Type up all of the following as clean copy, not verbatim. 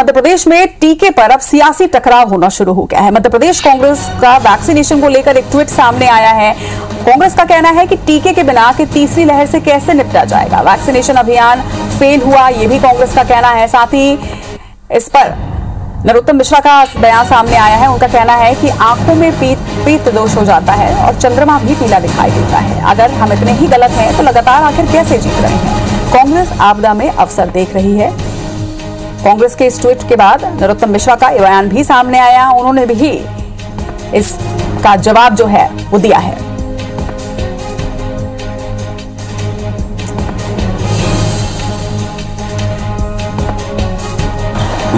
मध्य प्रदेश में टीके पर अब सियासी टकराव होना शुरू हो गया है। मध्य प्रदेश कांग्रेस का वैक्सीनेशन को लेकर एक ट्वीट सामने आया है। कांग्रेस का कहना है कि टीके के बिना कि तीसरी लहर से कैसे निपटा जाएगा। वैक्सीनेशन अभियान फेल हुआ, यह भी कांग्रेस का कहना है। साथ ही इस पर नरोत्तम मिश्रा का बयान सामने आया है। उनका कहना है कि आंखों में पीत दोष हो जाता है और चंद्रमा भी पीला दिखाई देता है। अगर हम इतने ही गलत हैं तो लगातार आखिर कैसे जीत रहे हैं। कांग्रेस आपदा में अवसर देख रही है। कांग्रेस के इस ट्वीट के बाद नरोत्तम मिश्रा का बयान भी सामने आया। उन्होंने भी इसका जवाब जो है वो दिया है।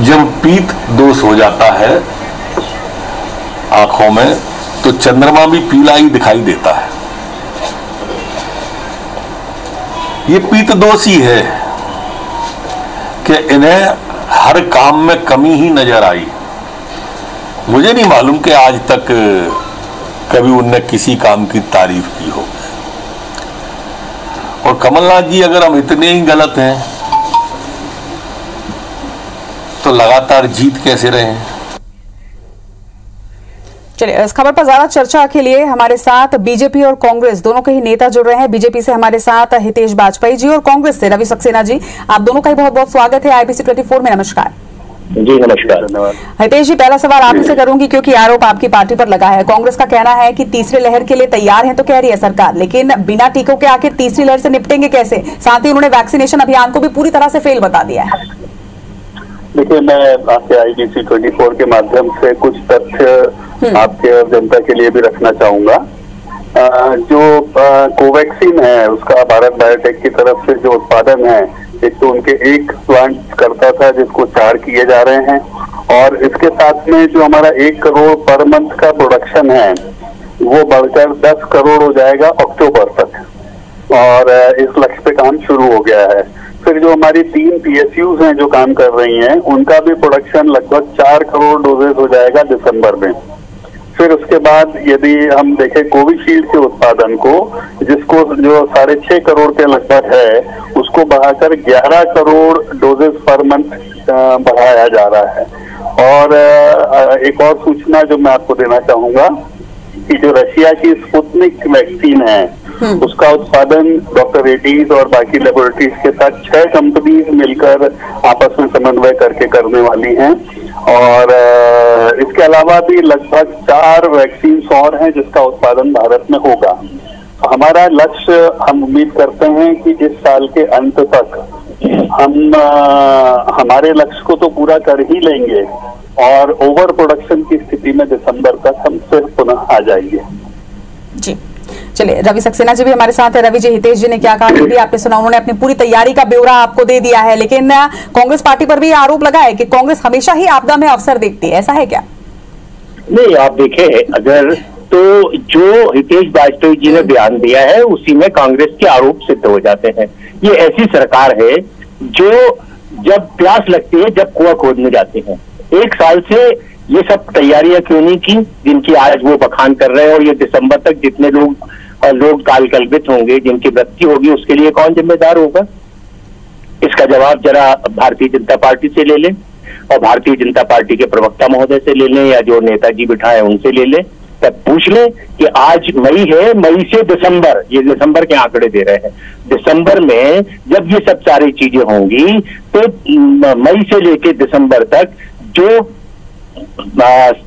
जब पीत दोष हो जाता है आंखों में तो चंद्रमा भी पीला ही दिखाई देता है। ये पीत दोष ही है कि इन्हें हर काम में कमी ही नजर आई। मुझे नहीं मालूम कि आज तक कभी उनने किसी काम की तारीफ की हो। और कमलनाथ जी, अगर हम इतने ही गलत हैं तो लगातार जीत कैसे रहे हैं। चलिए, इस खबर पर ज्यादा चर्चा के लिए हमारे साथ बीजेपी और कांग्रेस दोनों के ही नेता जुड़ रहे हैं। बीजेपी से हमारे साथ हितेश वाजपेयी जी और कांग्रेस से रवि सक्सेना जी। आप दोनों का ही बहुत बहुत स्वागत है IBC 24 में। नमस्कार जी। नमस्कार। हितेश जी, पहला सवाल आप से करूंगी क्योंकि आरोप आपकी पार्टी पर लगा है। कांग्रेस का कहना है कि तीसरी लहर के लिए तैयार है तो कह रही है सरकार, लेकिन बिना टीकों के आखिर तीसरी लहर से निपटेंगे कैसे। साथ ही उन्होंने वैक्सीनेशन अभियान को भी पूरी तरह से फेल बता दिया है। देखिए, मैं आपके IBC 24 के माध्यम से कुछ तथ्य आपके जनता के लिए भी रखना चाहूंगा। जो कोवैक्सीन है उसका भारत बायोटेक की तरफ से जो उत्पादन है, एक तो उनके एक प्लांट करता था जिसको 4 किए जा रहे हैं, और इसके साथ में जो हमारा 1 करोड़ पर मंथ का प्रोडक्शन है वो बढ़कर 10 करोड़ हो जाएगा अक्टूबर तक, और इस लक्ष्य पे काम शुरू हो गया है। फिर जो हमारी 3 PSUs हैं जो काम कर रही हैं, उनका भी प्रोडक्शन लगभग 4 करोड़ डोजेस हो जाएगा दिसंबर में। फिर उसके बाद यदि हम देखें कोविशील्ड के उत्पादन को, जिसको जो 6.5 करोड़ के लगभग है, उसको बढ़ाकर 11 करोड़ डोजेस पर मंथ बढ़ाया जा रहा है। और एक और सूचना जो मैं आपको देना चाहूंगा कि जो रशिया की स्पुतनिक वैक्सीन है उसका उत्पादन डॉक्टर रेड्डीज और बाकी लेबोरेटरीज के साथ 6 कंपनीज मिलकर आपस में समन्वय करके करने वाली हैं। और इसके अलावा भी लगभग 4 वैक्सीन और हैं जिसका उत्पादन भारत में होगा। हमारा लक्ष्य, हम उम्मीद करते हैं कि इस साल के अंत तक हम हमारे लक्ष्य को तो पूरा कर ही लेंगे, और ओवर प्रोडक्शन की स्थिति में दिसंबर तक हम फिर पुनः आ जाएंगे। जी, चलिए, रवि सक्सेना जी भी हमारे साथ है। रवि जी, हितेश जी ने क्या कहा ये भी आपने सुना। उन्होंने अपनी पूरी तैयारी का ब्यौरा आपको दे दिया है, लेकिन कांग्रेस पार्टी पर भी आरोप लगा है कि कांग्रेस हमेशा ही आपदा में अवसर देखती है। ऐसा है क्या? नहीं, आप देखें, अगर तो जो हितेश वाजपेयी जी ने बयान दिया है उसी में कांग्रेस के आरोप सिद्ध हो जाते हैं। ये ऐसी सरकार है जो जब प्यास लगती है जब कुआं खोदने जाते हैं। 1 साल से ये सब तैयारियां क्यों नहीं की जिनकी आज वो बखान कर रहे हैं, और ये दिसंबर तक जितने लोग कालकल्पित होंगे, जिनकी मृत्यु होगी, उसके लिए कौन जिम्मेदार होगा। इसका जवाब जरा भारतीय जनता पार्टी से ले लें, और भारतीय जनता पार्टी के प्रवक्ता महोदय से ले लें, या जो नेताजी बिठाए उनसे ले लें। तब पूछ लें कि आज मई है, मई से दिसंबर, ये दिसंबर के आंकड़े दे रहे हैं, दिसंबर में जब ये सब सारी चीजें होंगी तो मई से लेकर दिसंबर तक जो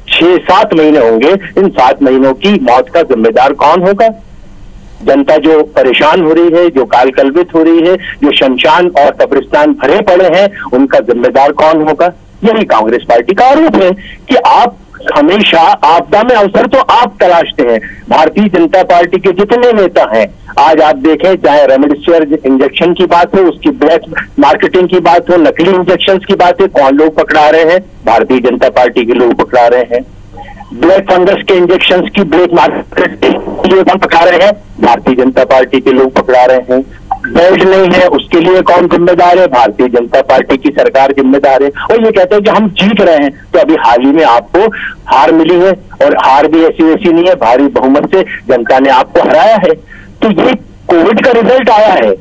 6-7 महीने होंगे, इन 7 महीनों की मौत का जिम्मेदार कौन होगा। जनता जो परेशान हो रही है, जो कालकल्पित हो रही है, जो शमशान और कब्रिस्तान भरे पड़े हैं, उनका जिम्मेदार कौन होगा। यही कांग्रेस पार्टी का आरोप है कि आप हमेशा आपदा में अवसर तो आप तलाशते हैं। भारतीय जनता पार्टी के जितने नेता हैं, आज आप देखें, चाहे रेमडेसिविर इंजेक्शन की बात हो, उसकी ब्लैक मार्केटिंग की बात हो, नकली इंजेक्शन की बात है, कौन लोग पकड़ा रहे हैं? भारतीय जनता पार्टी के लोग पकड़ा रहे हैं। ब्लैक फंगस के इंजेक्शन की ब्लैक मार्केटिंग के लिए कौन पकड़ा रहे हैं? भारतीय जनता पार्टी के लोग पकड़ा रहे हैं। बेड नहीं है उसके लिए कौन जिम्मेदार है? भारतीय जनता पार्टी की सरकार जिम्मेदार है। और ये कहते हैं कि हम जीत रहे हैं, तो अभी हाल ही में आपको हार मिली है, और हार भी ऐसी वैसी नहीं है, भारी बहुमत से जनता ने आपको हराया है। तो ये कोविड का रिजल्ट आया है,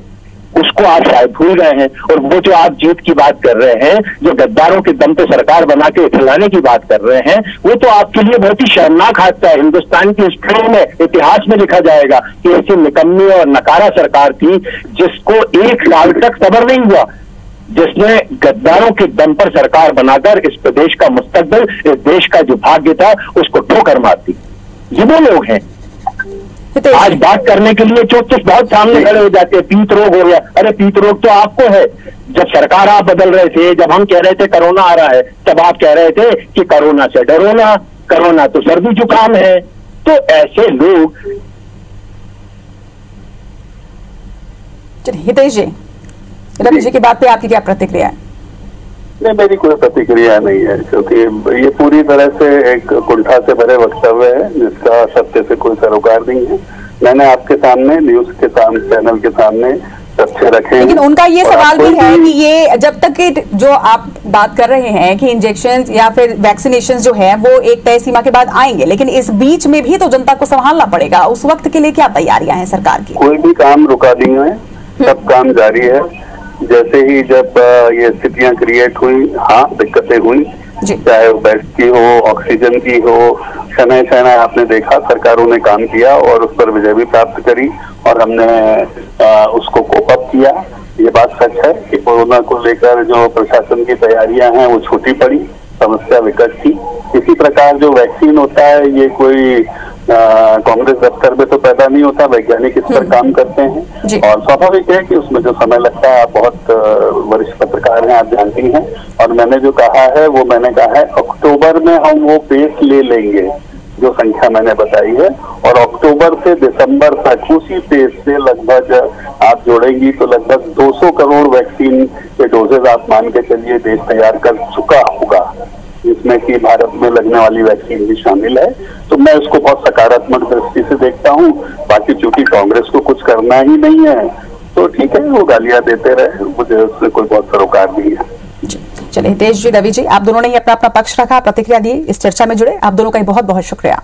उसको आप शायद भूल गए हैं। और वो जो आप जीत की बात कर रहे हैं, जो गद्दारों के दम पे सरकार बना के खिलाने की बात कर रहे हैं, वो तो आपके लिए बहुत ही शर्मनाक हादसा है। हिंदुस्तान की हिस्ट्री में, इतिहास में लिखा जाएगा कि ऐसी निकम्मी और नकारा सरकार थी जिसको 1 साल तक सब्र नहीं हुआ, जिसने गद्दारों के दम पर सरकार बनाकर इस प्रदेश का मुस्तकबिल, इस देश का जो भाग्य था, उसको ठोकर मार दी। ये वो लोग हैं। आज बात करने के लिए चोट बहुत सामने खड़े हो जाते हैं, पीत रोग हो गया। अरे पीत रोग तो आपको है। जब सरकार आप बदल रहे थे, जब हम कह रहे थे कोरोना आ रहा है, तब आप कह रहे थे कि कोरोना से डरो ना, कोरोना तो सर्दी जुकाम है। तो ऐसे लोग। हितेश जी, रवि जी की बात पे आपकी क्या प्रतिक्रिया है? नहीं, मेरी कोई प्रतिक्रिया नहीं है, क्योंकि ये पूरी तरह से एक कुंठा से भरे वक्तव्य है जिसका सत्य से कोई सरोकार नहीं है। मैंने आपके सामने, न्यूज के सामने, चैनल के सामने तथ्य रखे। लेकिन उनका ये सवाल भी है कि ये जब तक कि जो आप बात कर रहे हैं कि इंजेक्शन या फिर वैक्सीनेशन जो है वो एक तय सीमा के बाद आएंगे, लेकिन इस बीच में भी तो जनता को संभालना पड़ेगा। उस वक्त के लिए क्या तैयारियां हैं सरकार की? कोई भी काम रुका नहीं है, सब काम जारी है। जैसे ही जब ये स्थितियां क्रिएट हुई, हाँ दिक्कतें हुई, चाहे वो बेड की हो, ऑक्सीजन की हो, शनय शनय आपने देखा सरकारों ने काम किया और उस पर विजय भी प्राप्त करी और हमने उसको कोप अप किया। ये बात सच है कि कोरोना को लेकर जो प्रशासन की तैयारियां हैं वो छूटी पड़ी, समस्या विकट थी। इसी प्रकार जो वैक्सीन होता है, ये कोई कांग्रेस दफ्तर में तो पैदा नहीं होता, वैज्ञानिक इस पर काम करते हैं और स्वाभाविक है कि उसमें जो समय लगता है। आप बहुत वरिष्ठ पत्रकार हैं, आप जानती हैं। और मैंने जो कहा है वो मैंने कहा है अक्टूबर में हम वो पेस ले लेंगे जो संख्या मैंने बताई है, और अक्टूबर से दिसंबर तक उसी पेस से लगभग आप जोड़ेंगी तो लगभग 200 करोड़ वैक्सीन के डोजेज आप मान के चलिए देश तैयार कर चुका होगा, जिसमें कि भारत में लगने वाली वैक्सीन भी शामिल है। तो मैं उसको बहुत सकारात्मक दृष्टि से देखता हूँ। बाकी चूंकि कांग्रेस को कुछ करना ही नहीं है तो ठीक है, वो गालियां देते रहे, मुझे उससे कोई बहुत सरोकार नहीं है। चलिए हितेश जी, रवि जी, आप दोनों ने ही अपना अपना पक्ष रखा, प्रतिक्रिया दी, इस चर्चा में जुड़े, आप दोनों का बहुत बहुत शुक्रिया।